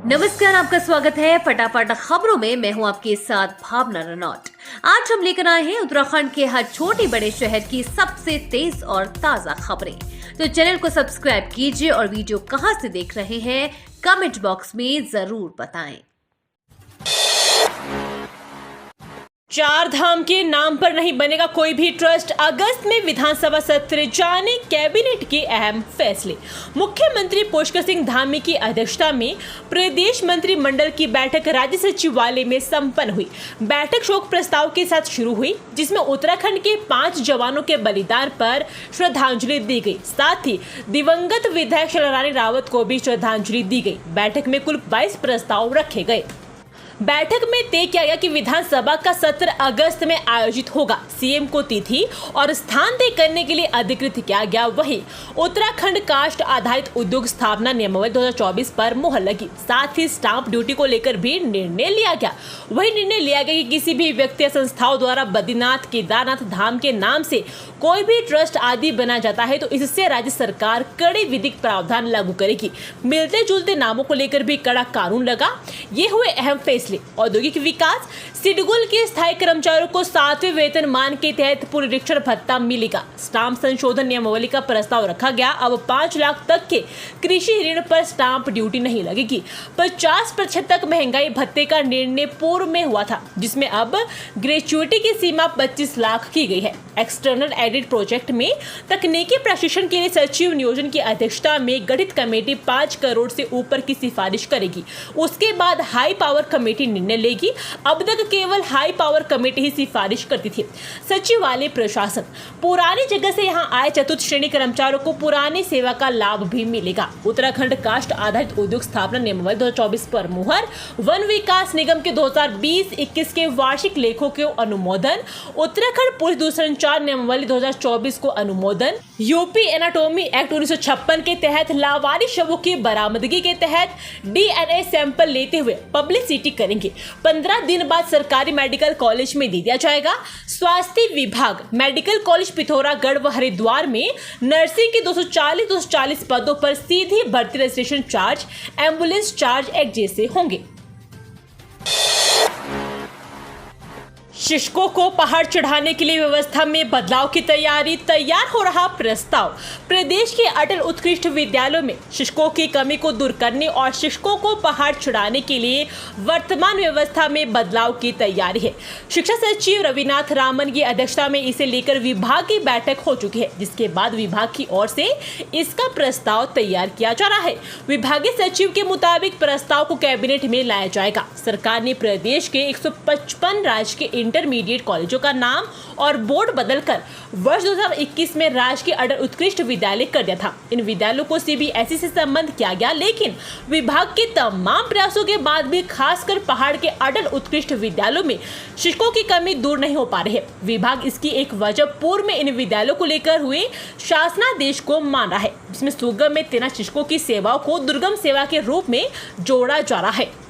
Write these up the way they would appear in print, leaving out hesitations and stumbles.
नमस्कार, आपका स्वागत है फटाफट खबरों में। मैं हूं आपके साथ भावना रनौट। आज हम लेकर आए हैं उत्तराखंड के हर छोटे बड़े शहर की सबसे तेज और ताजा खबरें। तो चैनल को सब्सक्राइब कीजिए और वीडियो कहां से देख रहे हैं कमेंट बॉक्स में जरूर बताएं। चार धाम के नाम पर नहीं बनेगा कोई भी ट्रस्ट, अगस्त में विधानसभा सत्र, जाने कैबिनेट के अहम फैसले। मुख्यमंत्री पुष्कर सिंह धामी की अध्यक्षता में प्रदेश मंत्रिमंडल की बैठक राज्य सचिवालय में संपन्न हुई। बैठक शोक प्रस्ताव के साथ शुरू हुई, जिसमें उत्तराखंड के 5 जवानों के बलिदान पर श्रद्धांजलि दी गई। साथ ही दिवंगत विधायक शैलरानी रावत को भी श्रद्धांजलि दी गई। बैठक में कुल 22 प्रस्ताव रखे गए। बैठक में तय किया गया कि विधानसभा का सत्र अगस्त में आयोजित होगा। सीएम को तिथि और स्थान तय करने के लिए अधिकृत किया गया। वहीं उत्तराखंड कास्ट आधारित उद्योग स्थापना नियमावली 2024 पर मुहर लगी। साथ ही स्टाम्प ड्यूटी को लेकर भी निर्णय लिया गया। वही निर्णय लिया गया कि किसी भी व्यक्ति या संस्थाओं द्वारा बद्रीनाथ केदारनाथ धाम के नाम से कोई भी ट्रस्ट आदि बना जाता है तो इससे राज्य सरकार कड़े विधिक प्रावधान लागू करेगी। मिलते जुलते नामों को लेकर भी कड़ा कानून लगा। ये हुए अहम फैसले। औद्योगिक विकास, सिडगुल के स्थायी कर्मचारियों को 7वें वेतनमान के तहत पुनरीक्षण भत्ता मिलेगा। स्टाम्प संशोधन नियमावली का प्रस्ताव रखा गया। अब 5 लाख तक के कृषि ऋण पर स्टाम्प ड्यूटी नहीं लगेगी। 50% तक महंगाई भत्ते का निर्णय पूर्व में हुआ था, जिसमें अब ग्रेच्युइटी की सीमा 25 लाख की गई है। एक्सटर्नल एडिट प्रोजेक्ट में तकनीकी प्रशिक्षण के लिए सचिव नियोजन की अध्यक्षता में गठित कमेटी 5 करोड़ से ऊपर की सिफारिश करेगी। उसके बाद हाई पावर कमेटी निर्णय लेगी। अब तक केवल हाई पावर कमेटी ही सिफारिश करती थी। सचिवालय प्रशासन, पुरानी जगह से यहां आए चतुर्थ श्रेणी कर्मचारियों को पुरानी सेवा का लाभ भी मिलेगा। उत्तराखंड कास्ट आधारित उद्योग स्थापना नियमावली 2024 पर मुहर। वन विकास निगम के 2020-21 के वार्षिक लेखों के अनुमोदन। उत्तराखंड पुलिस दूरसंचार नियमावली 2024 को अनुमोदन। यूपी एनाटॉमी एक्ट 1956 के तहत लावारिस शवों की बरामदगी के तहत DNA सैंपल लेते हुए पब्लिसिटी करेंगे। 15 दिन बाद सरकारी मेडिकल कॉलेज में दे दिया जाएगा। स्वास्थ्य विभाग, मेडिकल कॉलेज पिथौरागढ़ व हरिद्वार में नर्सिंग के 240 पदों पर सीधी भर्ती, रजिस्ट्रेशन चार्ज एम्बुलेंस चार्ज एक जैसे होंगे। शिक्षकों को पहाड़ चढ़ाने के लिए व्यवस्था में बदलाव की तैयार हो रहा प्रस्ताव। प्रदेश के अटल उत्कृष्ट विद्यालयों में शिक्षकों की कमी को दूर करने और शिक्षकों को पहाड़ चढ़ाने के लिए वर्तमान व्यवस्था में बदलाव की तैयारी है। शिक्षा सचिव रविनाथ रामन की अध्यक्षता में इसे लेकर विभाग की बैठक हो चुकी है, जिसके बाद विभाग की ओर से इसका प्रस्ताव तैयार किया जा रहा है। विभागीय सचिव के मुताबिक प्रस्ताव को कैबिनेट में लाया जाएगा। सरकार ने प्रदेश के 155 राजकीय इंटरमीडिएट कॉलेजों का नाम और बोर्ड बदलकर वर्ष 2021 में राजकीय अटल उत्कृष्ट विद्यालय कर दिया था। इन विद्यालयों को CBSE से संबंध किया गया, लेकिन विभाग के तमाम प्रयासों के बाद भी खासकर पहाड़ के अटल उत्कृष्ट विद्यालयों में शिक्षकों की कमी दूर नहीं हो पा रही है। विभाग इसकी एक वजह पूर्व में इन विद्यालयों को लेकर हुए शासनादेश को मान रहा है, जिसमें सुगम में तैनात शिक्षकों की सेवाओं को दुर्गम सेवा के रूप में जोड़ा जा रहा है।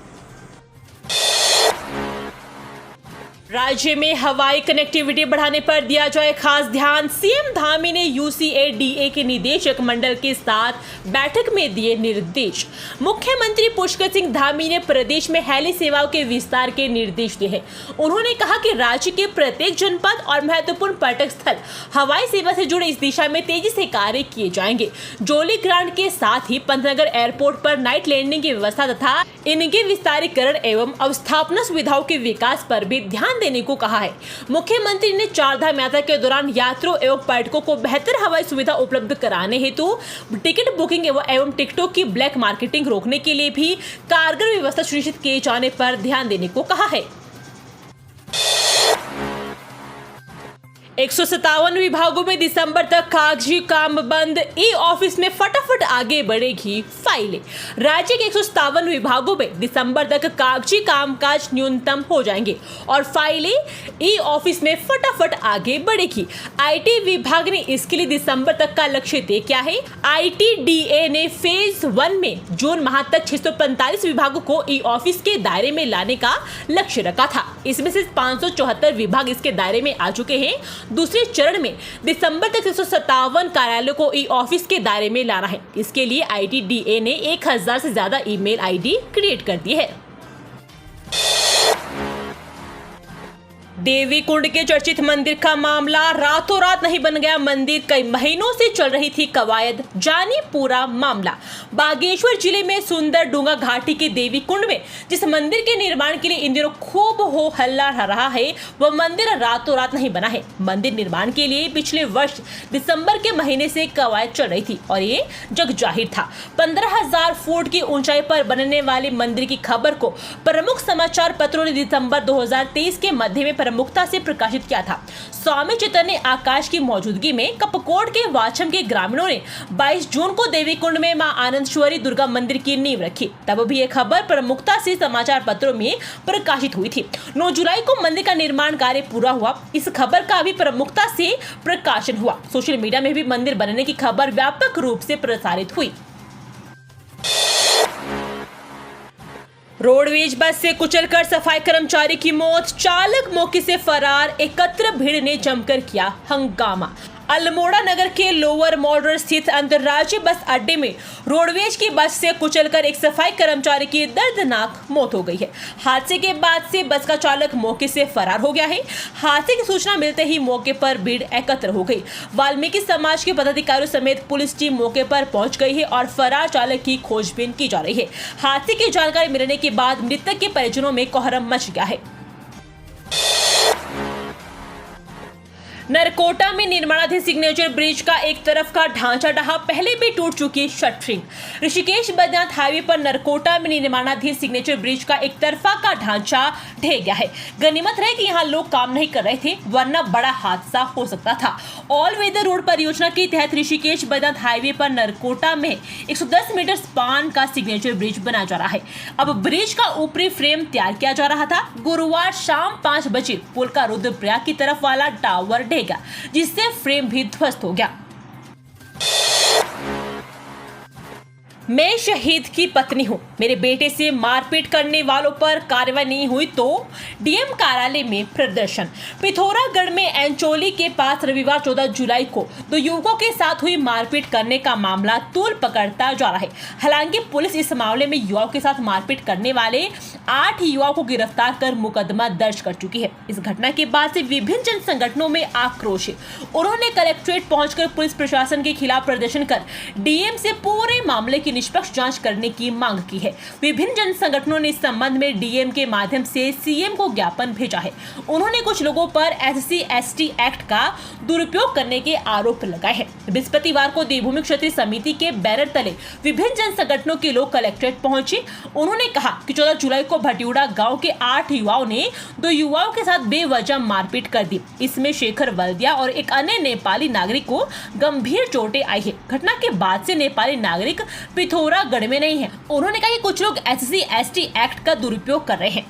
राज्य में हवाई कनेक्टिविटी बढ़ाने पर दिया जाए खास ध्यान। सीएम धामी ने UCADA के निदेशक मंडल के साथ बैठक में दिए निर्देश। मुख्यमंत्री पुष्कर सिंह धामी ने प्रदेश में हेली सेवाओं के विस्तार के निर्देश दिए हैं। उन्होंने कहा कि राज्य के प्रत्येक जनपद और महत्वपूर्ण पर्यटक स्थल हवाई सेवा से जुड़े इस दिशा में तेजी से कार्य किए जाएंगे। जोली ग्रांट के साथ ही पंतनगर एयरपोर्ट पर नाइट लैंडिंग की व्यवस्था तथा इनके विस्तारीकरण एवं अवस्थापना सुविधाओं के विकास पर भी ध्यान देने को कहा है। मुख्यमंत्री ने चारधाम यात्रा के दौरान यात्रियों एवं पर्यटकों को बेहतर हवाई सुविधा उपलब्ध कराने हेतु टिकट बुकिंग एवं टिकटों की ब्लैक मार्केटिंग रोकने के लिए भी कारगर व्यवस्था सुनिश्चित किए जाने पर ध्यान देने को कहा है। 157 विभागों में दिसंबर तक कागजी काम बंद। ई-ऑफिस में फटाफट आगे बढ़ेगी फाइलें। राज्य के 157 विभागों में दिसंबर तक कागजी कामकाज न्यूनतम हो जाएंगे और फाइलें ई-ऑफिस में फटाफट आगे बढ़ेगी। IT विभाग ने इसके लिए दिसंबर तक का लक्ष्य तय किया है। ITDA ने फेज 1 में जून माह तक 645 विभागों को ई-ऑफिस के दायरे में लाने का लक्ष्य रखा था। इसमें से 574 विभाग इसके दायरे में आ चुके हैं। दूसरे चरण में दिसंबर तक 157 कार्यालयों को ई ऑफिस के दायरे में लाना है। इसके लिए ITDA ने 1000 से ज्यादा ईमेल ID क्रिएट कर दी है। देवी कुंड के चर्चित मंदिर का मामला रातों रात नहीं बन गया मंदिर, कई महीनों से चल रही थी कवायद। जानिए पूरा मामला। बागेश्वर जिले में सुंदर डूंगा घाटी के देवी कुंड में जिस मंदिर के निर्माण के लिए इन दिनों खूब हो हल्ला रहा है, वह मंदिर रातों रात नहीं बना है। मंदिर निर्माण के लिए पिछले वर्ष दिसंबर के महीने से कवायद चल रही थी और ये जग जाहिर था। 15,000 फुट की ऊंचाई पर बनने वाले मंदिर की खबर को प्रमुख समाचार पत्रों ने दिसंबर 2023 के मध्य में प्रमुखता से प्रकाशित किया था। स्वामी चैतन्य आकाश की मौजूदगी में कपकोट के वाछम के ग्रामीणों ने 22 जून को देवी कुंड में मां आनंदेश्वरी दुर्गा मंदिर की नींव रखी। तब भी यह खबर प्रमुखता से समाचार पत्रों में प्रकाशित हुई थी। 9 जुलाई को मंदिर का निर्माण कार्य पूरा हुआ। इस खबर का भी प्रमुखता से प्रकाशन हुआ। सोशल मीडिया में भी मंदिर बनने की खबर व्यापक रूप से प्रसारित हुई। रोडवेज बस से कुचलकर सफाई कर्मचारी की मौत, चालक मौके से फरार, एकत्र भीड़ ने जमकर किया हंगामा। अल्मोड़ा नगर के लोअर मॉडर स्थित अंतर्राज्यीय बस अड्डे में रोडवेज की बस से कुचलकर एक सफाई कर्मचारी की दर्दनाक मौत हो गई है। हादसे के बाद से बस का चालक मौके से फरार हो गया है। हादसे की सूचना मिलते ही मौके पर भीड़ एकत्र हो गई। वाल्मीकि समाज के पदाधिकारियों समेत पुलिस टीम मौके पर पहुंच गई है और फरार चालक की खोजबीन की जा रही है। हादसे की जानकारी मिलने के बाद मृतक के परिजनों में कोहराम मच गया है। नरकोटा में निर्माणाधीन सिग्नेचर ब्रिज का एक तरफ का ढांचा ढहा, पहले भी टूट चुकी शटरिंग। ऋषिकेश बद्रीनाथ हाईवे पर नरकोटा में निर्माणाधीन सिग्नेचर ब्रिज का एक तरफा का ढांचा ढह गया है। गनीमत रहे कि यहाँ लोग काम नहीं कर रहे थे, वरना बड़ा हादसा हो सकता था। ऑल वेदर रोड परियोजना के तहत ऋषिकेश बद्रीनाथ हाईवे पर नरकोटा में 110 मीटर स्पान का सिग्नेचर ब्रिज बना जा रहा है। अब ब्रिज का ऊपरी फ्रेम तैयार किया जा रहा था। गुरुवार शाम 5 बजे पुल का रुद्रप्रयाग की तरफ वाला टावर ढहेगा, जिससे फ्रेम भी ध्वस्त हो गया। मैं शहीद की पत्नी हूं, मेरे बेटे से मारपीट करने वालों पर कार्रवाई नहीं हुई तो डीएम कार्यालय में प्रदर्शन। पिथौरागढ़ में एंचोली के पास रविवार 14 जुलाई को 2 युवकों के साथ हुई मारपीट करने का मामला तूल पकड़ता जा रहा है। हालांकि पुलिस इस मामले में युवाओं के साथ मारपीट करने वाले 8 युवाओं को गिरफ्तार कर मुकदमा दर्ज कर चुकी है। इस घटना के बाद से विभिन्न जन संगठनों में आक्रोश है। उन्होंने कलेक्ट्रेट पहुंचकर पुलिस प्रशासन के खिलाफ प्रदर्शन कर डीएम से पूरे मामले की निष्पक्ष जांच करने की मांग की है। विभिन्न जन संगठनों ने इस संबंध में डीएम के माध्यम से सीएम को ज्ञापन भेजा है। उन्होंने कुछ लोगों पर SC/ST एक्ट का दुरुपयोग करने के आरोप लगाए हैं। बृहस्पतिवार को देवभूमि क्षेत्रीय समिति के बैनर तले विभिन्न जन संगठनों के लोग कलेक्ट्रेट पहुंचे। उन्होंने कहा कि 14 जुलाई को भटियोड़ा गांव के 8 युवाओं ने 2 युवाओं के साथ बेवजह मारपीट कर दी। इसमें शेखर वल्दिया और एक अन्य नेपाली नागरिक को गंभीर चोटें आई है। घटना के बाद से नेपाली नागरिक पिथौरागढ़ में नहीं है। उन्होंने कहा कि कुछ लोग SC/ST एक्ट का दुरुपयोग कर रहे हैं।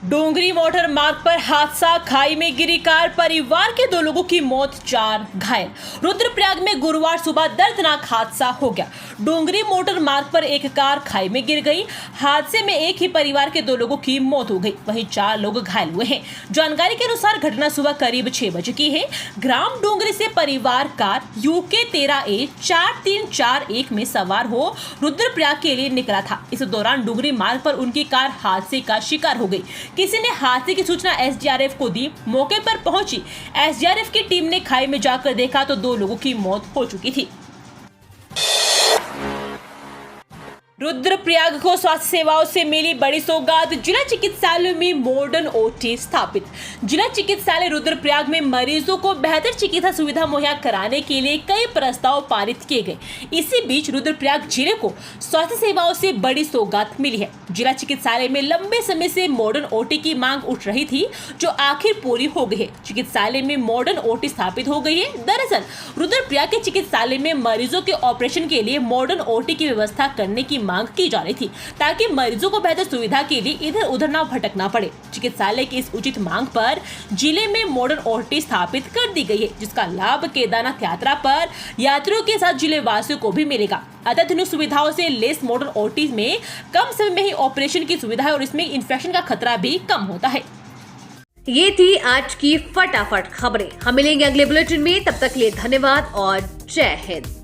डोंगरी मोटर मार्ग पर हादसा, खाई में गिरी कार, परिवार के 2 लोगों की मौत, 4 घायल। रुद्रप्रयाग में गुरुवार सुबह दर्दनाक हादसा हो गया। डोंगरी मोटर मार्ग पर एक कार खाई में गिर गई। हादसे में एक ही परिवार के 2 लोगों की मौत हो गई, वहीं 4 लोग घायल हुए हैं। जानकारी के अनुसार घटना सुबह करीब 6 बजे की है। ग्राम डोंगरी से परिवार कार UK 13A 4341 में सवार हो रुद्रप्रयाग के लिए निकला था। इस दौरान डोंगरी मार्ग पर उनकी कार हादसे का शिकार हो गई। किसी ने हादसे की सूचना SDRF को दी। मौके पर पहुंची SDRF की टीम ने खाई में जाकर देखा तो 2 लोगों की मौत हो चुकी थी। रुद्रप्रयाग को स्वास्थ्य सेवाओं से मिली बड़ी सौगात, जिला चिकित्सालय में मॉडर्न OT स्थापित। जिला चिकित्सालय रुद्रप्रयाग में मरीजों को बेहतर चिकित्सा सुविधा मुहैया कराने के लिए कई प्रस्ताव पारित किए गए। इसी बीच रुद्रप्रयाग जिले को स्वास्थ्य सेवाओं से बड़ी सौगात मिली है। जिला चिकित्सालय में लंबे समय से मॉडर्न OT की मांग उठ रही थी, जो आखिर पूरी हो गई है। चिकित्सालय में मॉडर्न OT स्थापित हो गई है। दरअसल रुद्रप्रयाग के चिकित्सालय में मरीजों के ऑपरेशन के लिए मॉडर्न OT की व्यवस्था करने की मांग की जा रही थी, ताकि मरीजों को बेहतर सुविधा के लिए इधर उधर न भटकना पड़े। चिकित्सालय की इस उचित मांग पर जिले में मॉडर्न OT स्थापित कर दी गई है, जिसका लाभ केदारनाथ यात्रा पर यात्रियों के साथ जिले वासियों को भी मिलेगा। अत्याधुनिक सुविधाओं से लेस मॉडर्न OT में कम समय में ही ऑपरेशन की सुविधा है और इसमें इन्फेक्शन का खतरा भी कम होता है। ये थी आज की फटाफट खबरें। हम मिलेंगे अगले बुलेटिन में, तब तक के लिए धन्यवाद और जय हिंद।